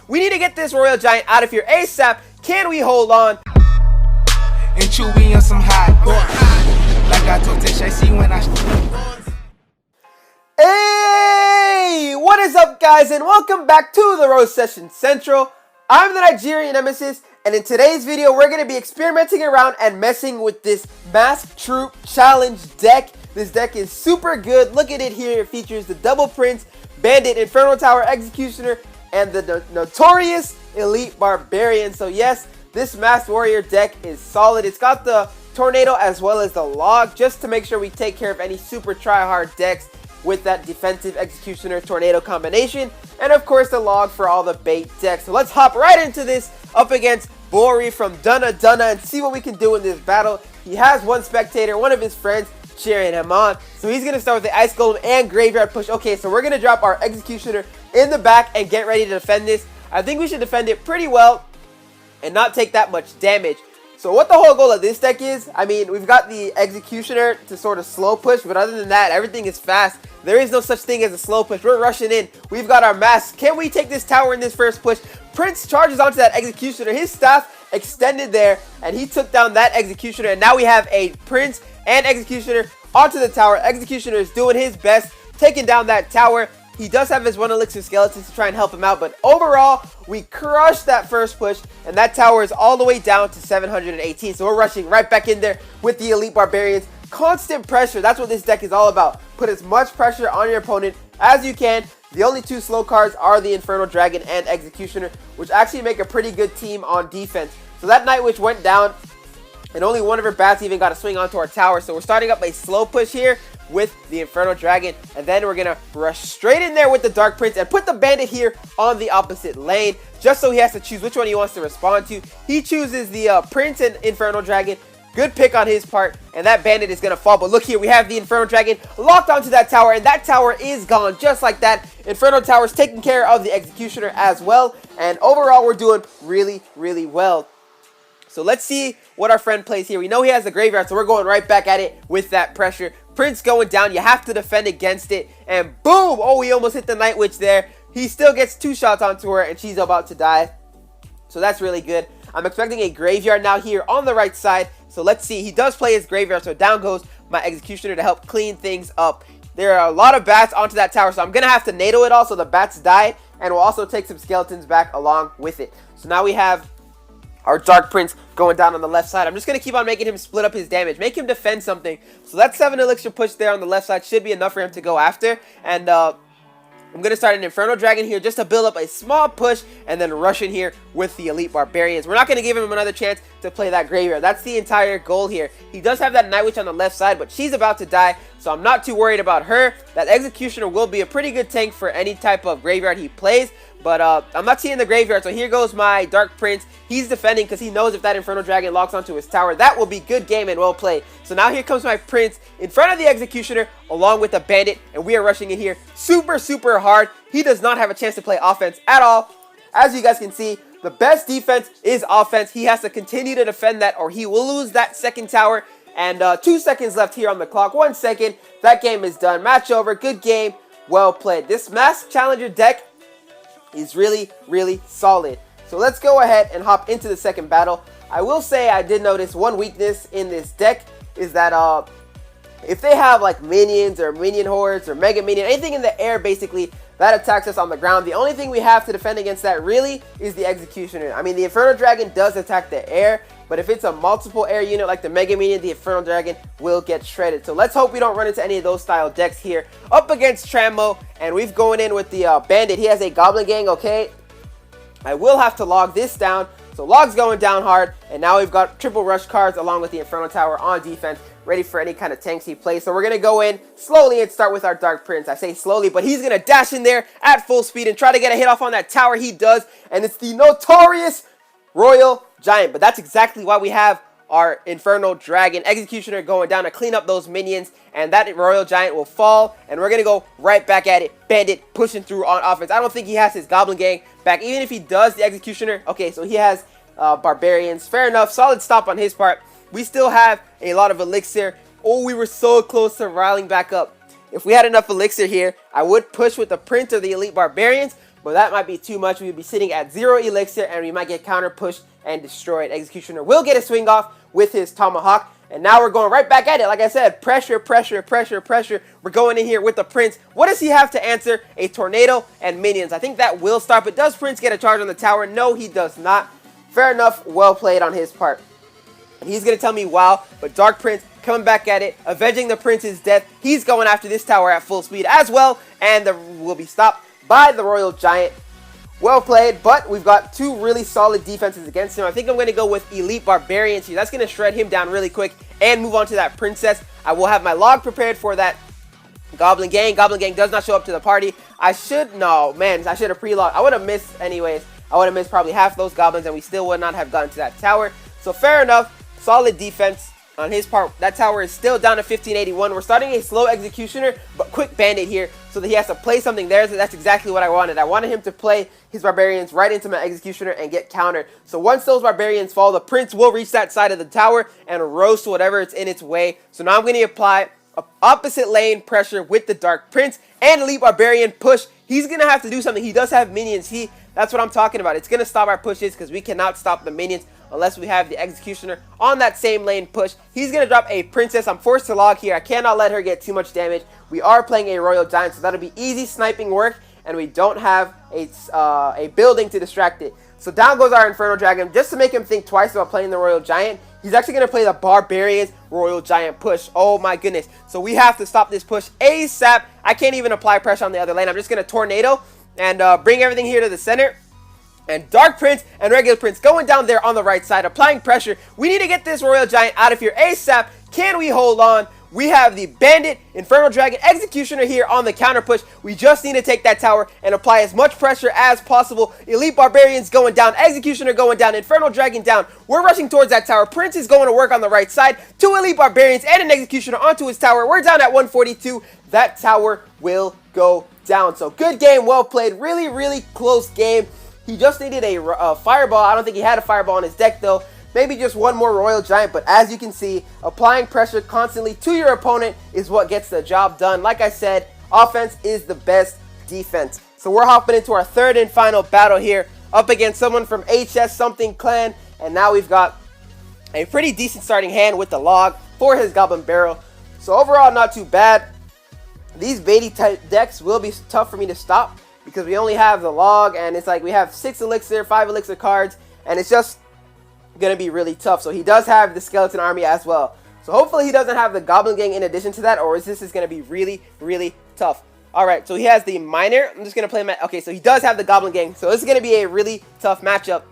We need to get this Royal Giant out of here ASAP. Can we hold on? And chewy on some hot, like I told Tish, I see when I. Hey, what is up, guys, and welcome back to the Rose Session Central. I'm the Nigerian Nemesis, and in today's video, we're going to be experimenting around and messing with this Masked Troop Challenge deck. This deck is super good. Look at it here. It features the Double Prince, Bandit, Inferno Tower, Executioner, and the notorious Elite Barbarian. So yes, this Masked Warrior deck is solid. It's got the Tornado as well as the Log, just to make sure we take care of any super try-hard decks with that defensive Executioner Tornado combination, and of course the Log for all the bait decks. So let's hop right into this up against Bori from Dunna and see what we can do in this battle. He has one spectator, one of his friends, cheering him on. So he's going to start with the Ice Golem and Graveyard Push. Okay, so we're going to drop our Executioner in the back and get ready to defend this. I think we should defend it pretty well and not take that much damage. So what the whole goal of this deck is, I mean, we've got the Executioner to sort of slow push, but other than that, everything is fast. There is no such thing as a slow push. We're rushing in. We've got our Mask. Can we take this tower in this first push? Prince charges onto that Executioner. His staff extended there, and he took down that Executioner, and now we have a Prince and Executioner onto the tower. Executioner is doing his best, taking down that tower. He does have his 1 Elixir Skeletons to try and help him out, but overall, we crushed that first push, and that tower is all the way down to 718. So we're rushing right back in there with the Elite Barbarians. Constant pressure, that's what this deck is all about. Put as much pressure on your opponent as you can. The only two slow cards are the Infernal Dragon and Executioner, which actually make a pretty good team on defense. So that Night Witch went down, and only one of her bats even got a swing onto our tower. So we're starting up a slow push here with the Infernal Dragon, and then we're gonna rush straight in there with the Dark Prince and put the Bandit here on the opposite lane, just so he has to choose which one he wants to respond to. He chooses the Prince and Infernal Dragon. Good pick on his part, and that Bandit is gonna fall. But look here, we have the Inferno Dragon locked onto that tower, and that tower is gone just like that. Inferno Tower's taking care of the Executioner as well, and overall we're doing really well. So let's see what our friend plays here. We know he has the Graveyard, so we're going right back at it with that pressure. Prince going down, you have to defend against it, and boom! Oh, we almost hit the Night Witch there. He still gets 2 shots onto her, and she's about to die. So that's really good. I'm expecting a Graveyard now here on the right side. So let's see. He does play his Graveyard, so down goes my Executioner to help clean things up. There are a lot of bats onto that tower, so I'm going to have to NATO it all so the bats die, and we'll also take some skeletons back along with it. So now we have our Dark Prince going down on the left side. I'm just going to keep on making him split up his damage. Make him defend something. So that 7 Elixir push there on the left side should be enough for him to go after. And I'm going to start an Inferno Dragon here just to build up a small push and then rush in here with the Elite Barbarians. We're not going to give him another chance to play that Graveyard. That's the entire goal here. He does have that Night Witch on the left side, but she's about to die, so I'm not too worried about her. That Executioner will be a pretty good tank for any type of Graveyard he plays, but I'm not seeing the Graveyard, so here goes my Dark Prince. He's defending because he knows if that Inferno Dragon locks onto his tower, that will be good game and well played. So now here comes my Prince in front of the Executioner along with the Bandit, and we are rushing in here super hard. He does not have a chance to play offense at all. As you guys can see, the best defense is offense. He has to continue to defend that or he will lose that second tower. And 2 seconds left here on the clock. 1 second. That game is done. Match over. Good game. Well played. This Masked Challenger deck is really solid. So let's go ahead and hop into the second battle. I will say I did notice one weakness in this deck is that if they have like minions or minion hordes or mega minion, anything in the air basically that attacks us on the ground, the only thing we have to defend against that really is the Executioner. I mean, the Inferno Dragon does attack the air, but if it's a multiple air unit like the Mega Minion, the Inferno Dragon will get shredded. So let's hope we don't run into any of those style decks here. Up against Tramo, and we've going in with the Bandit. He has a Goblin Gang, okay. I will have to log this down. So Log's going down hard, and now we've got triple rush cards along with the Inferno Tower on defense, ready for any kind of tanks he plays. So we're going to go in slowly and start with our Dark Prince. I say slowly, but he's going to dash in there at full speed and try to get a hit off on that tower. He does, and it's the notorious Royal Giant. But that's exactly why we have our Inferno Dragon Executioner going down to clean up those minions, and that Royal Giant will fall, and we're going to go right back at it. Bandit pushing through on offense. I don't think he has his Goblin Gang back, even if he does the Executioner. Okay, so he has Barbarians. Fair enough. Solid stop on his part. We still have a lot of Elixir. Oh, we were so close to riling back up. If we had enough Elixir here, I would push with the Prince or the Elite Barbarians, but that might be too much. We would be sitting at 0 elixir, and we might get counter pushed and destroyed. Executioner will get a swing off with his tomahawk. And now we're going right back at it. Like I said, pressure, pressure, pressure, pressure. We're going in here with the Prince. What does he have to answer? A tornado and minions. I think that will start. But does Prince get a charge on the tower? No, he does not. Fair enough. Well played on his part. And he's going to tell me wow. But Dark Prince coming back at it, avenging the Prince's death. He's going after this tower at full speed as well. And will be stopped by the Royal Giant. Well played, but we've got two really solid defenses against him. I think I'm going to go with Elite Barbarians here. That's going to shred him down really quick and move on to that Princess. I will have my log prepared for that Goblin Gang. Goblin Gang does not show up to the party. I should have pre-logged. I would have missed anyways. I would have missed probably half those goblins and we still would not have gotten to that tower. So fair enough. Solid defense on his part. That tower is still down to 1581. We're starting a slow Executioner, but quick Bandit here so that he has to play something there. So that's exactly what I wanted. I wanted him to play his Barbarians right into my Executioner and get countered. So once those Barbarians fall, the Prince will reach that side of the tower and roast whatever is in its way. So now I'm going to apply opposite lane pressure with the Dark Prince and Elite Barbarian push. He's going to have to do something. He does have minions. That's what I'm talking about. It's going to stop our pushes because we cannot stop the minions unless we have the Executioner on that same lane push. He's going to drop a Princess. I'm forced to log here. I cannot let her get too much damage. We are playing a Royal Giant, so that'll be easy sniping work, and we don't have a building to distract it. So down goes our Inferno Dragon. Just to make him think twice about playing the Royal Giant, he's actually going to play the Barbarians Royal Giant push. Oh my goodness. So we have to stop this push ASAP. I can't even apply pressure on the other lane. I'm just going to Tornado and bring everything here to the center. And Dark Prince and Regular Prince going down there on the right side, applying pressure. We need to get this Royal Giant out of here ASAP. Can we hold on? We have the Bandit, Inferno Dragon, Executioner here on the counter push. We just need to take that tower and apply as much pressure as possible. Elite Barbarians going down, Executioner going down, Inferno Dragon down. We're rushing towards that tower. Prince is going to work on the right side. 2 Elite Barbarians and an Executioner onto his tower. We're down at 142. That tower will go down. So good game, well played. Really, really close game. He just needed a fireball. I don't think he had a fireball on his deck though. Maybe just one more Royal Giant, but as you can see, applying pressure constantly to your opponent is what gets the job done. Like I said, offense is the best defense. So we're hopping into our third and final battle here, up against someone from HS something clan, and now we've got a pretty decent starting hand with the log for his Goblin Barrel. So overall, not too bad. These Beatty type decks will be tough for me to stop because we only have the log, and it's like we have 6 elixir, 5 elixir cards, and it's just gonna be really tough. So he does have the skeleton army as well, so hopefully he doesn't have the Goblin Gang in addition to that, or this is gonna be really, really tough. All right, so he has the miner. I'm just gonna play my okay, so he does have the Goblin Gang, so this is gonna be a really tough matchup.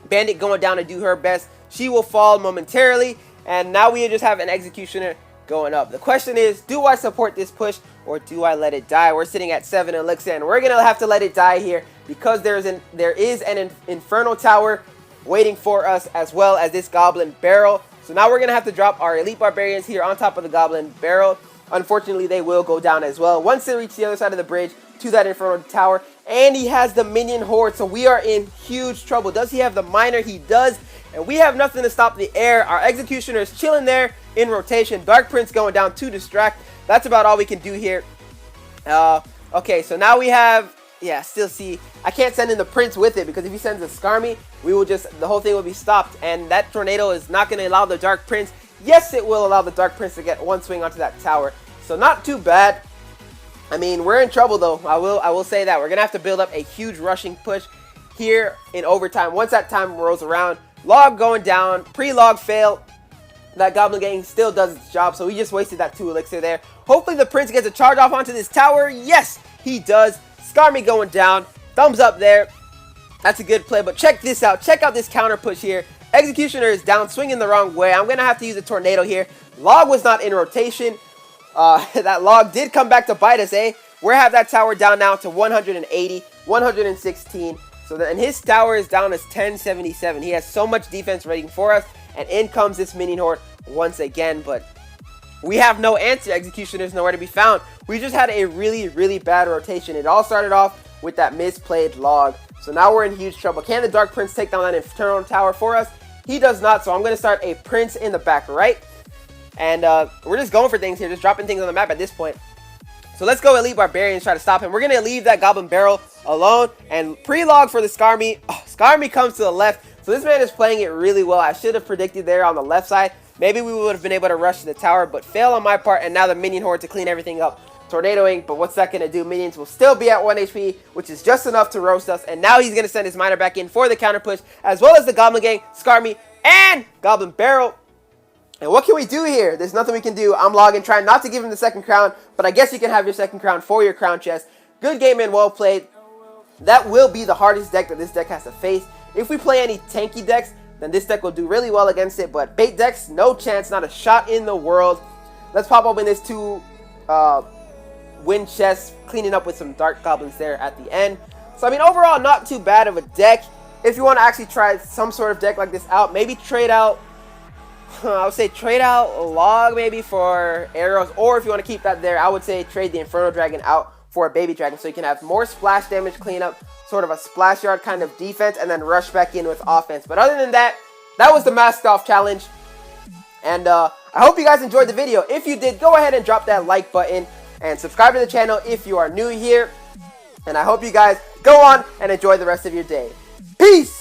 Bandit going down to do her best. She will fall momentarily, and now we just have an Executioner going up. The question is, do I support this push or do I let it die? We're sitting at 7 elixir, and we're gonna have to let it die here because there is an Inferno Tower waiting for us, as well as this Goblin Barrel. So now we're gonna have to drop our Elite Barbarians here on top of the Goblin Barrel. Unfortunately, they will go down as well once they reach the other side of the bridge to that Inferno Tower. And he has the Minion Horde, so we are in huge trouble. Does he have the Miner? He does. And we have nothing to stop the air. Our Executioner is chilling there in rotation. Dark Prince going down to distract. That's about all we can do here. Okay, so now we have, yeah, still see, I can't send in the Prince with it because if he sends a Skarmy, the whole thing will be stopped. And that Tornado is not going to allow the Dark Prince. Yes, it will allow the Dark Prince to get one swing onto that tower. So not too bad. I mean, we're in trouble though. I will say that. We're going to have to build up a huge rushing push here in overtime. Once that time rolls around, log going down, pre-log fail. That Goblin Gang still does its job, so we just wasted that 2 elixir there. Hopefully the Prince gets a charge off onto this tower. Yes, he does. Skarmy going down. Thumbs up there. That's a good play, but check this out. Check out this counter push here. Executioner is down, swinging the wrong way. I'm going to have to use a Tornado here. Log was not in rotation. That log did come back to bite us, eh? We have that tower down now to 180, 116. And his tower is down as 1077. He has so much defense waiting for us. And in comes this Minion Horde once again. But we have no answer. Executioner is nowhere to be found. We just had a really, really bad rotation. It all started off with that misplayed log. So now we're in huge trouble. Can the Dark Prince take down that Inferno Tower for us? He does not. So I'm going to start a Prince in the back right. And we're just going for things here. Just dropping things on the map at this point. So let's go Elite Barbarians, try to stop him. We're going to leave that Goblin Barrel alone. And pre-log for the Skarmy. Oh, Skarmy comes to the left. So this man is playing it really well. I should have predicted there on the left side. Maybe we would have been able to rush to the tower, but fail on my part. And now the Minion Horde to clean everything up. Tornadoing, but what's that going to do? Minions will still be at 1 HP, which is just enough to roast us. And now he's going to send his miner back in for the counter push, as well as the Goblin Gang, Skarmy, and Goblin Barrel. And what can we do here? There's nothing we can do. I'm logging, trying not to give him the second crown, but I guess you can have your second crown for your crown chest. Good game and well played. That will be the hardest deck that this deck has to face. If we play any tanky decks, then this deck will do really well against it. But bait decks, no chance, not a shot in the world. Let's pop open this 2 win chest, cleaning up with some dark goblins there at the end. So I mean, overall, not too bad of a deck. If you want to actually try some sort of deck like this out, maybe trade out, I would say trade out a log maybe for arrows, or if you want to keep that there, I would say trade the Inferno Dragon out for a baby dragon, so you can have more splash damage cleanup, sort of a splash yard kind of defense, and then rush back in with offense. But other than that, that was the Masked Off challenge. And I hope you guys enjoyed the video. If you did, go ahead and drop that like button and subscribe to the channel if you are new here. And I hope you guys go on and enjoy the rest of your day. Peace!